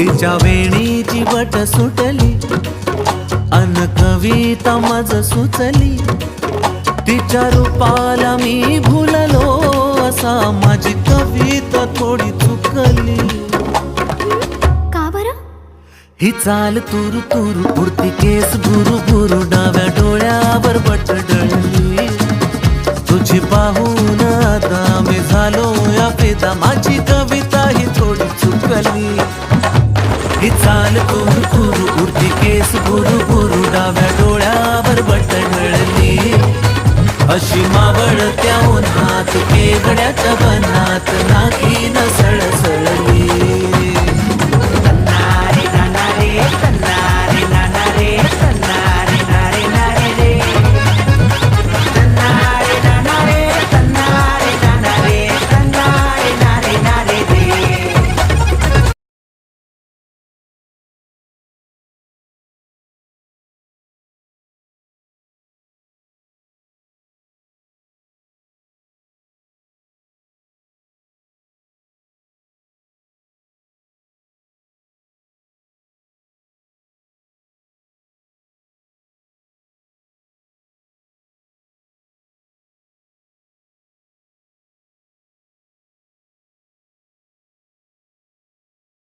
तिच्या वेणीची बट सुटली अन कविता मज सुचली, तिच्या रूपाला मी भुललो असा माझी कविता थोडी चुकली. का बरं? ही चाल तुरु तुरु उडती केस भुरु भुरु, डाव्या डोळ्यावर बट डळली. तुझी पाहून आता मी झालो या फिदा, माझी कविता ही थोडी चुकली. ही चाल तुरु तुरु उडती केस भुरु भुरु, डाव्या डोळ्यावर बट डळली. अशी मावळ त्या उन्हात केवड्याच्या बनात नाकी नसळ